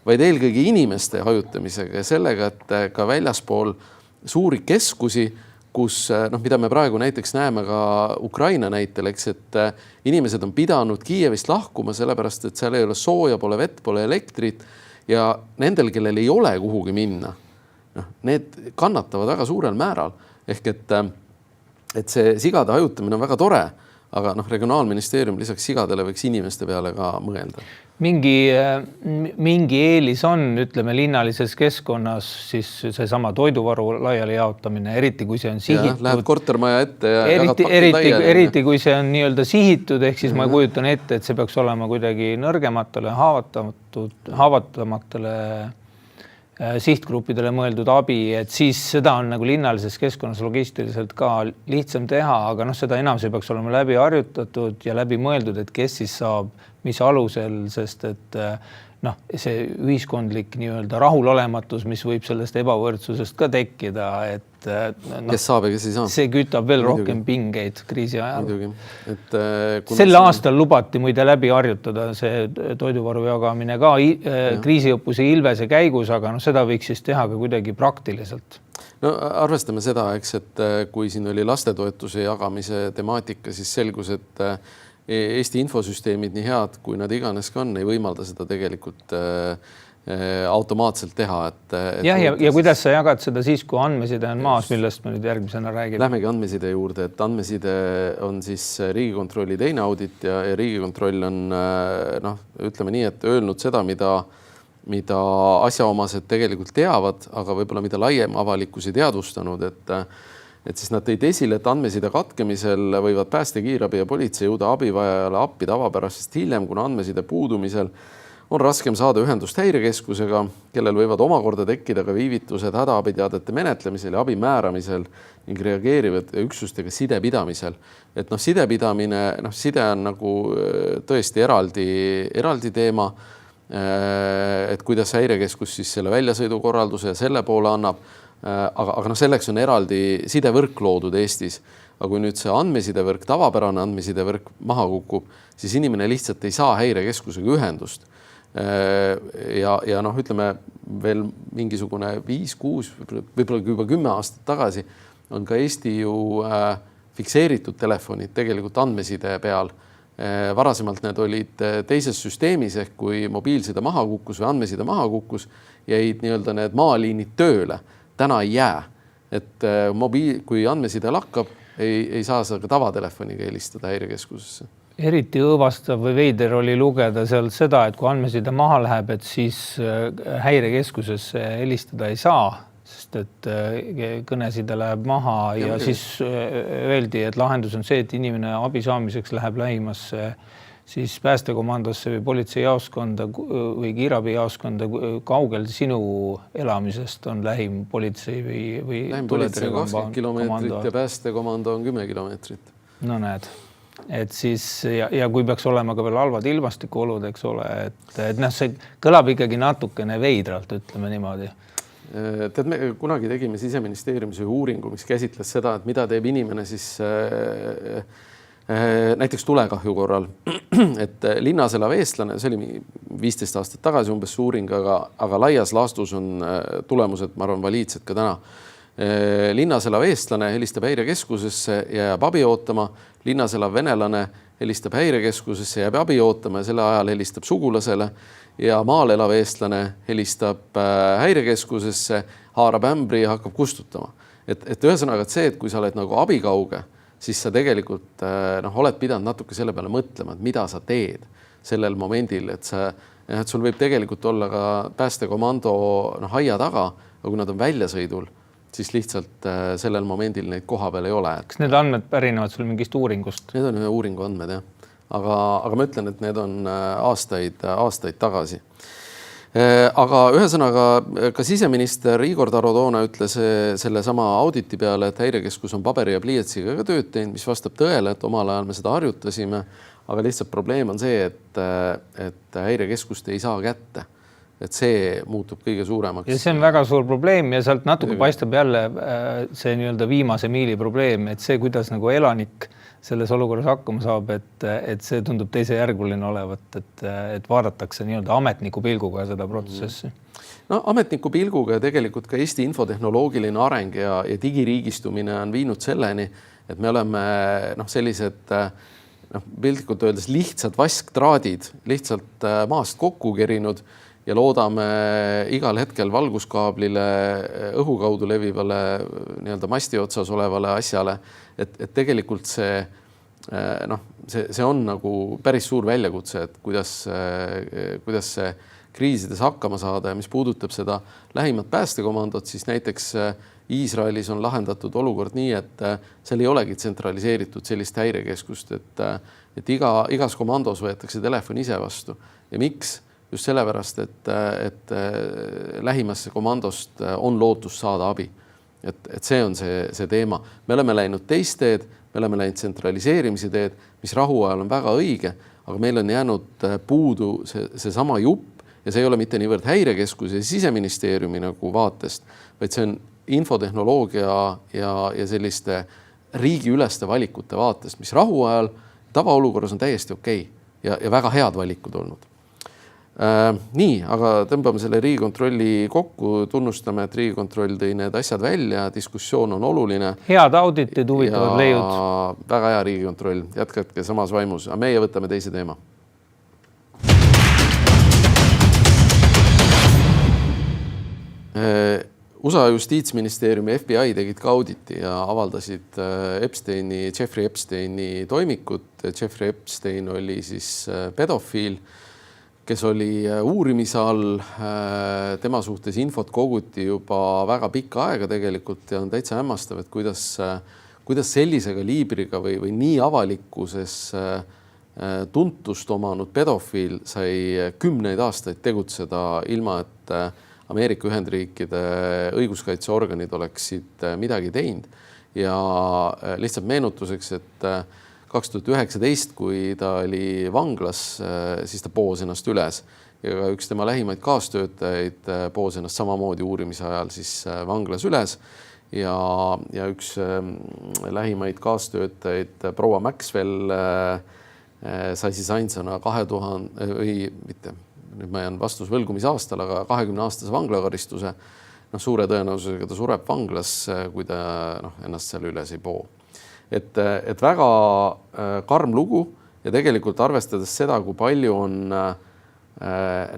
vaid eelkõige inimeste hajutamisega ja sellega, et ka väljaspool suuri keskusi, kus, mida me praegu näiteks näeme ka Ukraina näitel, eks, et inimesed on pidanud Kiievist lahkuma, sellepärast, et seal ei ole sooja, pole vett, pole elektrit ja nendel, kellel ei ole kuhugi minna, need kannatavad väga suurel määral. Ehk et see sigade hajutamine on väga tore, aga regionaalministeerium lisaks sigadele võiks inimeste peale ka mõelda. Mingi eelis on, ütleme, linnalises keskkonnas siis seesama toiduvaru laiali jaotamine, eriti kui see on sihitud. Lähed kortermaja ette ja eriti kui see on nii-öelda sihitud, ehk siis ma kujutan ette, et see peaks olema kuidagi nõrgematele, haavatamatele sihtgruppidele mõeldud abi, et siis seda on nagu linnalises keskkonnas logistiliselt ka lihtsam teha, aga seda enam see peaks olema läbi harjutatud ja läbi mõeldud, et kes siis saab, mis alusel, sest et see ühiskondlik nii-öelda rahulolematus, mis võib sellest ebavõrdsusest ka tekkida, et kes saab ja kes ei saa. See kütab veel rohkem pingeid kriisi ajal. Sel aastal lubati muide läbi harjutada see toiduvaru jagamine ka kriisiõppuse Ilvese käigus, aga seda võiks siis teha ka kuidagi praktiliselt. No arvestame seda, eks, et kui siin oli lastetoetuse jagamise temaatika, siis selgus, Eesti infosüsteemid nii head, kui nad iganes ka on, ei võimalda seda tegelikult automaatselt teha. Ja kuidas sa jagad seda siis, kui andmeside on maas, millest me nüüd järgmisena räägime? Lähmegi andmeside juurde, et andmeside on siis Riigikontrolli teine audit ja Riigikontroll on ütleme nii, et öelnud seda, mida asjaomased tegelikult teavad, aga võib-olla mida laiem avalikkus ei teadvustanud, et siis nad tõid esile, et andmeside katkemisel võivad pääste, kiirabi ja politsei jõuda abivajajale appi tavapärasest hiljem, kuna andmeside puudumisel on raskem saada ühendust häirekeskusega, kellel võivad omakorda tekkida ka viivitused hädaabiteadete menetlemisel ja abi määramisel ning reageerivate üksustega side pidamisel. Et side pidamine, side on nagu tõesti eraldi teema, et kuidas häirekeskus siis selle väljasõidukorralduse ja selle poole annab. Aga selleks on eraldi sidevõrk loodud Eestis. Aga kui nüüd see andmesidevõrk, tavapärane andmesidevõrk maha kukub, siis inimene lihtsalt ei saa häirekeskusega ühendust. Ja ütleme veel mingisugune 5-6, võib-olla juba 10 aastat tagasi on ka Eesti ju fikseeritud telefonid tegelikult andmeside peal. Varasemalt need olid teises süsteemis ehk kui mobiilside maha kukkus või andmeside maha kukkus, jäid nii-öelda need maaliinid tööle. Täna ei jää, et kui andmeside lakkab, ei saa sa ka tavatelefoniga helistada häirekeskusesse. Eriti õõvastav või veider oli lugeda seal seda, et kui andmeside maha läheb, et siis häirekeskusesse helistada ei saa, sest et kõneside läheb maha ja siis öeldi, et lahendus on see, et inimene abi saamiseks läheb lähimasse siis päästekomandosse või politseijaoskonda või kiirabijaoskonda, kaugel sinu elamisest on lähim politsei või lähim politsei on 20 kilomeetrit ja päästekomando on 10 kilomeetrit. No näed, et siis ja kui peaks olema ka veel halvad ilmastikuolud, eks ole, et see kõlab ikkagi natukene veidralt, ütleme niimoodi. Tead, me kunagi tegime Siseministeeriumis uuringu, mis käsitles seda, et mida teeb inimene siis näiteks tulekahju korral, et linnas elav eestlane, see oli 15 aastat tagasi umbes uuring, aga laias laastus on tulemused, ma arvan, valiidsed ka täna. Linnas elav eestlane helistab häirekeskusesse ja jääb abi ootama, linnas elav venelane helistab häirekeskusesse ja jääb abi ootama ja selle ajal helistab sugulasele ja maal elav eestlane helistab häirekeskusesse, haarab ämbri ja hakkab kustutama. Et ühesõnaga, et see, et kui sa oled nagu abikauge, siis sa tegelikult oled pidanud natuke selle peale mõtlema, et mida sa teed sellel momendil, et sul võib tegelikult olla ka päästekomando haia taga, aga kui nad on väljasõidul, siis lihtsalt sellel momendil neid koha peal ei ole. Kas need andmed pärinevad sul mingist uuringust? Need on ühe uuringu andmed, jah. Aga ma ütlen, et need on aastaid tagasi. Aga ühesõnaga ka siseminister Igor Taro toona ütles selle sama auditi peale, et häirekeskus on paberi ja pliiatsiga ka tööd teinud, mis vastab tõele, et omal ajal me seda harjutasime, aga lihtsalt probleem on see, et häirekeskust ei saa kätte. Et see muutub kõige suuremaks. Ja see on väga suur probleem ja sealt natuke paistab jälle see nii-öelda viimase miili probleem, et see, kuidas nagu elanik selles olukorras hakkama saab, et see tundub teisejärguline olevat, et vaadatakse nii-öelda ametniku pilguga seda protsessi. No ametniku pilguga ja tegelikult ka Eesti infotehnoloogiline areng ja digiriigistumine on viinud selleni, et me oleme sellised piltlikult öeldes lihtsad vasktraadid lihtsalt maast kokku kerinud ja loodame igal hetkel valguskaablile õhu kaudu levivale nii-öelda masti otsas olevale asjale, et tegelikult see on nagu päris suur väljakutse, et kuidas see kriisides hakkama saada ja mis puudutab seda lähimat päästekomandot, siis näiteks Iisraelis on lahendatud olukord nii, et seal ei olegi tsentraliseeritud sellist häirekeskust, et igas komandos võetakse telefon ise vastu. Ja miks? Just sellepärast, et lähimasse komandost on lootus saada abi. Et see on see teema. Me oleme läinud teist teed, me oleme läinud tsentraliseerimise teed, mis rahu ajal on väga õige, aga meil on jäänud puudu see sama jupp ja see ei ole mitte niivõrd häirekeskuse ja siseministeeriumi nagu vaatest, vaid see on infotehnoloogia ja selliste riigiüleste valikute vaatest, mis rahu ajal tavaolukorras on täiesti okei ja väga head valikud olnud. Nii, aga tõmbame selle Riigikontrolli kokku, tunnustame, et Riigikontroll tõi need asjad välja, diskussioon on oluline. Head auditid, huvitavad leiud. Väga hea Riigikontroll, jätkatke samas vaimus, aga meie võtame teise teema. USA justiitsministeeriumi FBI tegid ka auditi ja avaldasid Jeffrey Epsteini toimikut. Jeffrey Epstein oli siis pedofiil, kes oli uurimise all. Tema suhtes infot koguti juba väga pikka aega tegelikult ja on täitsa hämmastav, et kuidas sellise kaliibriga või nii avalikkuses tuntust omanud pedofiil sai 10 aastaid tegutseda ilma, et Ameerika Ühendriikide õiguskaitseorganid oleksid midagi teinud. Ja lihtsalt meenutuseks, et 2019, kui ta oli vanglas, siis ta poos ennast üles ja ka üks tema lähimaid kaastöötajaid poos ennast samamoodi uurimise ajal siis vanglas üles ja üks lähimaid kaastöötajaid, proua Maxwell, sai siis ainsana 2000 või mitte, nüüd ma jään vastus võlgumise aastal, aga 20-aastase vanglakaristuse. Suure tõenäosusega ta sureb vanglas, kui ta ennast seal üles ei poo. Et väga karm lugu ja tegelikult arvestades seda, kui palju on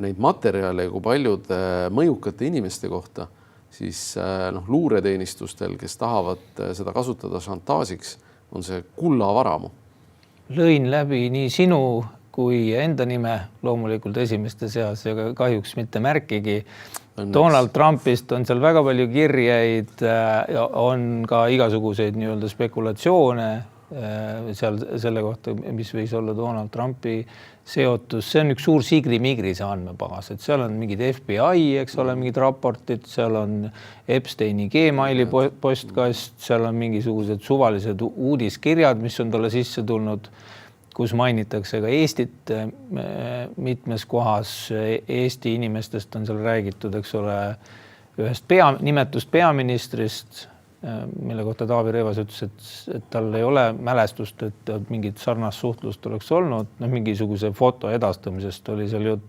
neid materjale ja kui paljude mõjukate inimeste kohta, siis luureteenistustel, kes tahavad seda kasutada šantaažiks, on see kullavaramu. Lõin läbi nii sinu kui enda nime loomulikult esimeste seas ja kahjuks mitte märkigi. Donald Trumpist on seal väga palju kirjeid, on ka igasuguseid nii-öelda spekulatsioone seal selle kohta, mis võis olla Donald Trumpi seotus. See on üks suur sigri-migri see andmebaas, et seal on mingid FBI, eks ole, mingid raportid, seal on Epsteini Gmaili postkast, seal on mingisugused suvalised uudiskirjad, mis on talle sisse tulnud, kus mainitakse ka Eestit mitmes kohas. Eesti inimestest on seal räägitud, eks ole, ühest nimetust peaministrist, mille kohta Taavi Rõivas ütles, et tal ei ole mälestust, et mingit sarnast suhtlust oleks olnud. Mingisuguse foto edastamisest oli seal jutt.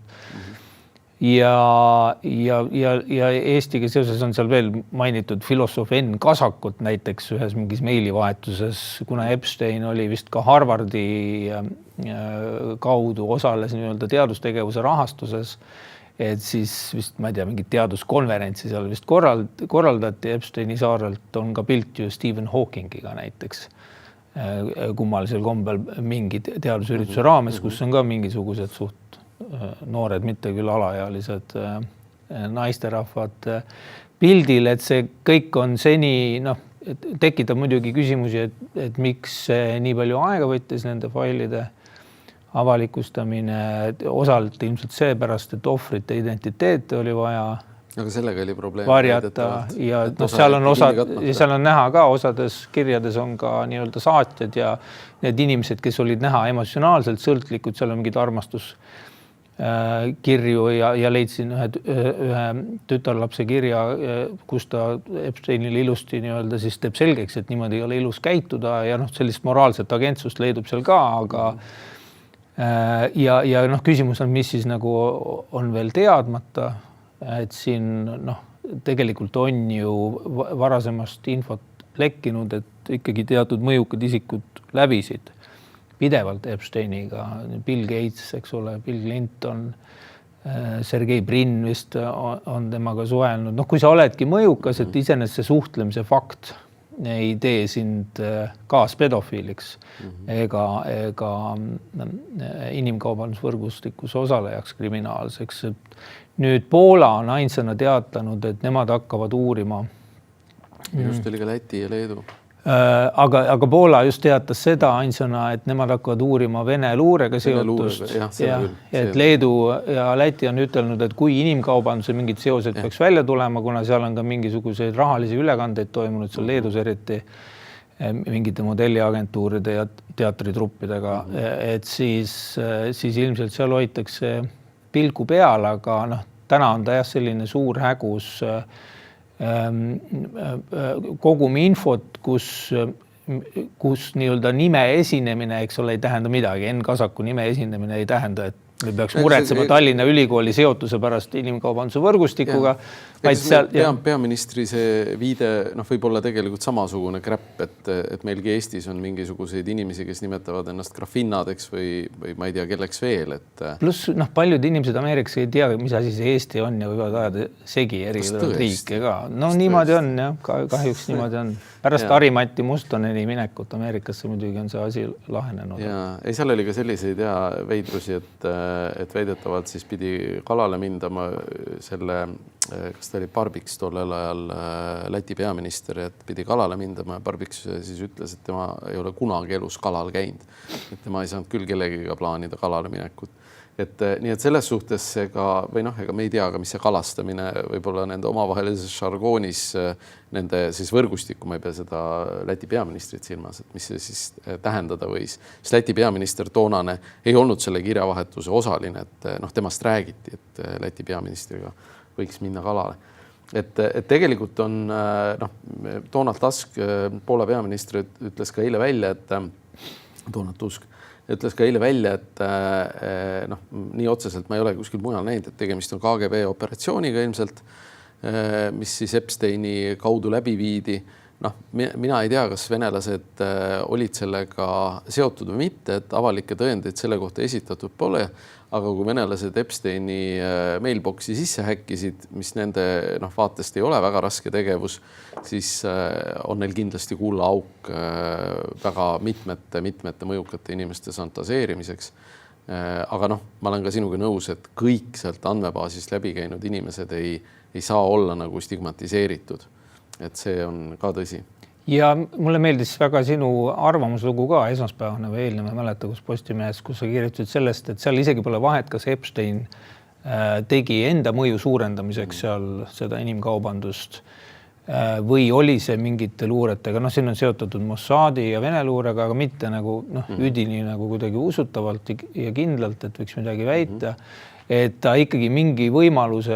Ja Eestiga seoses on seal veel mainitud filosoof Enn Kasakut näiteks ühes mingis meilivahetuses, kuna Epstein oli vist ka Harvardi kaudu osales nii-öelda teadustegevuse rahastuses, et siis vist, ma ei tea, mingit teaduskonverentsi seal vist korraldati Epsteini saarelt, on ka pilt ju Stephen Hawkingiga näiteks kummalisel kombel mingi teadusürituse raames, kus on ka mingisugused suht noored, mitte küll alaealised naisterahvad pildil, et see kõik on seni, tekitab muidugi küsimusi, et miks nii palju aega võttis nende failide avalikustamine, osalt ilmselt seepärast, et ohvrite identiteete oli vaja aga sellega oli probleem varjata ja seal on näha ka, osades kirjades on ka nii-öelda saatjad ja need inimesed, kes olid näha emotsionaalselt sõltlikud, seal on mingid armastus kirju ja leidsin ühe tütarlapse kirja, kus ta Epsteinile ilusti nii-öelda siis teeb selgeks, et niimoodi ei ole ilus käituda ja sellist moraalset agentsust leidub seal ka, aga ja küsimus on, mis siis nagu on veel teadmata, et siin tegelikult on ju varasemast infot lekkinud, et ikkagi teatud mõjukad isikud läbisid pidevalt Epsteiniga, Bill Gates, eks ole, Bill Clinton, Sergei Brin vist on temaga suhelnud. Kui sa oledki mõjukas, et iseenesest see suhtlemise fakt ei tee sind kaaspedofiiliks ega inimkaubandusvõrgustikus osalejaks kriminaalseks. Nüüd Poola on ainsana teatanud, et nemad hakkavad uurima. Just oli ka Läti ja Leedu. Aga Poola just teatas seda ainsana, et nemad hakkavad uurima Vene luurega seotust. Et Leedu ja Läti on ütelnud, et kui inimkaubanduse mingid seosed peaks välja tulema, kuna seal on ka mingisuguseid rahalisi ülekandeid toimunud, seal Leedus eriti mingite modelliagentuuride ja teatritruppidega, et siis ilmselt seal hoitakse pilku peal, aga täna on ta selline suur hägus kogumi infot, kus nii-öelda nime esinemine, eks ole, ei tähenda midagi. Enn Kasaku nime esinemine ei tähenda, et Või peaks muretsema Tallinna Ülikooli seotuse pärast inimkaubanduse võrgustikuga. Peaministri see viide võib olla tegelikult samasugune kräpp, et meilgi Eestis on mingisuguseid inimesi, kes nimetavad ennast grafinnadeks või ma ei tea, kelleks veel. Pluss paljud inimesed Ameerikas ei tea, mis asi see Eesti on ja võivad ajada segi eri riike ka. No niimoodi on jah, kahjuks niimoodi on. Pärast Harimati Mustoneni minekut Ameerikasse muidugi on see asi lahenenud. Ei, seal oli ka selliseid veidrusi, et väidetavalt siis pidi kalale mindama selle, kas ta oli Barbiks tollel ajal Läti peaminister, et pidi kalale mindama ja Barbiks siis ütles, et tema ei ole kunagi elus kalal käinud. Et tema ei saanud küll kellegiga plaanida kalale minekut. Nii et selles suhtes ega me ei tea, mis see kalastamine võib-olla nende omavahelises žargoonis, nende siis võrgustikku, ma ei pea seda Läti peaministrit silmas, et mis see siis tähendada võis. Siis Läti peaminister toonane ei olnud selle kirjavahetuse osaline, et temast räägiti, et Läti peaministriga võiks minna kalale. Et tegelikult on Donald Tusk, Poola peaminister, ütles ka eile välja, et Donald Tusk ütles ka eile välja, et nii otseselt ma ei ole kuskil mujal näinud, et tegemist on KGB operatsiooniga ilmselt, mis siis Epsteini kaudu läbi viidi. Mina ei tea, kas venelased olid sellega seotud või mitte, et avalikke tõendeid selle kohta esitatud pole, aga kui venelased Epsteini mailboxi sisse häkkisid, mis nende vaatest ei ole väga raske tegevus, siis on neil kindlasti kulla auk väga mitmete mõjukate inimeste fantaseerimiseks. Aga ma olen ka sinuga nõus, et kõik sealt andmebaasist läbi käinud inimesed ei saa olla nagu stigmatiseeritud. Et see on ka tõsi. Ja mulle meeldis väga sinu arvamuslugu ka esmaspäevane või eelne, ma ei mäleta, kus Postimehes, kus sa kirjutasid sellest, et seal isegi pole vahet, kas Epstein tegi enda mõju suurendamiseks seal seda inimkaubandust või oli see mingite luuretega. Siin on seotatud Mossadi ja Vene luurega, aga mitte nagu üdini nagu kuidagi usutavalt ja kindlalt, et võiks midagi väita. Et ta ikkagi mingi võimaluse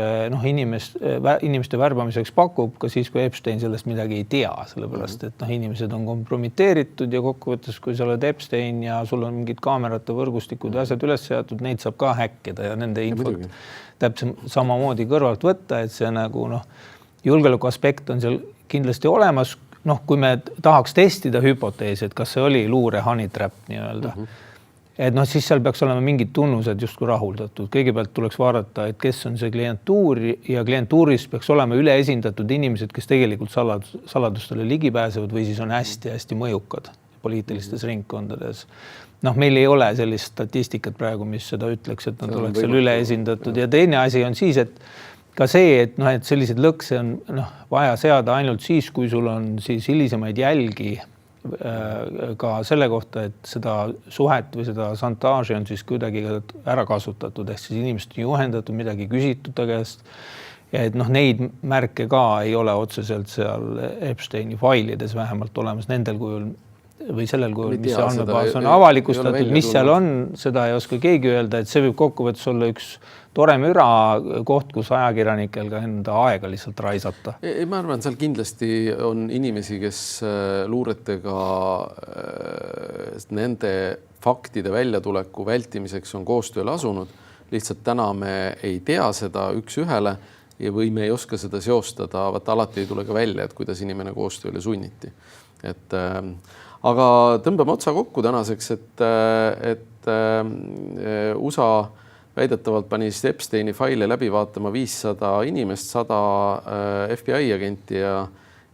inimeste värbamiseks pakub ka siis, kui Epstein sellest midagi ei tea, sellepärast, et inimesed on kompromiteeritud ja kokkuvõttes, kui sa oled Epstein ja sul on mingid kaamerate võrgustikud ja asjad üles seatud, neid saab ka häkkida ja nende infot täpselt samamoodi kõrvalt võtta, et see nagu julgeoleku aspekt on seal kindlasti olemas. Kui me tahaks testida hüpoteesi, et kas see oli luure honey trap nii-öelda, et siis seal peaks olema mingid tunnused justkui rahuldatud. Kõigepealt tuleks vaadata, et kes on see klientuur ja klientuuris peaks olema üleesindatud inimesed, kes tegelikult saladustele ligi pääsevad või siis on hästi-hästi mõjukad poliitilistes ringkondades. Meil ei ole sellist statistikat praegu, mis seda ütleks, et nad oleks seal üleesindatud. Ja teine asi on siis, et ka see, et sellised lõkse on vaja seada ainult siis, kui sul on siis hilisemaid jälgi ka selle kohta, et seda suhet või seda šantaaži on siis kuidagi ära kasutatud, ehk siis inimesed on juhendatud, midagi küsitud ta käest. Ja et neid märke ka ei ole otseselt seal Epsteini failides vähemalt olemas nendel kujul või sellel kujul, mis see andmebaas on avalikustatud, mis seal on, seda ei oska keegi öelda, et see võib kokkuvõttes olla üks tore müra koht, kus ajakirjanikel ka enda aega lihtsalt raisata. Ma arvan, seal kindlasti on inimesi, kes luuretega nende faktide väljatuleku vältimiseks on koostööle asunud. Lihtsalt täna me ei tea seda üks ühele või me ei oska seda seostada, alati ei tule ka välja, et kuidas inimene koostööle sunniti. Aga tõmbame otsa kokku tänaseks, et USA väidetavalt pani Epsteini faile läbi vaatama 500 inimest, 100 FBI agenti ja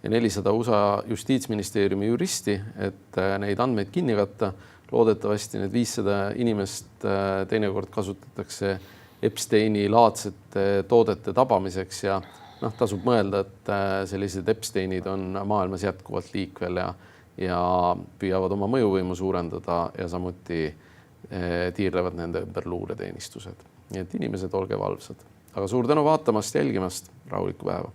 400 USA justiitsministeeriumi juristi, et neid andmeid kinni katta. Loodetavasti need 500 inimest teinekord kasutatakse Epsteini laadsete toodete tabamiseks ja tasub mõelda, et sellised Epsteinid on maailmas jätkuvalt liikvel ja püüavad oma mõjuvõimu suurendada ja samuti tiirlevad nende ümber luureteenistused. Nii et inimesed, olge valvsad. Aga suur tänu vaatamast, jälgimast, rahulikku päeva!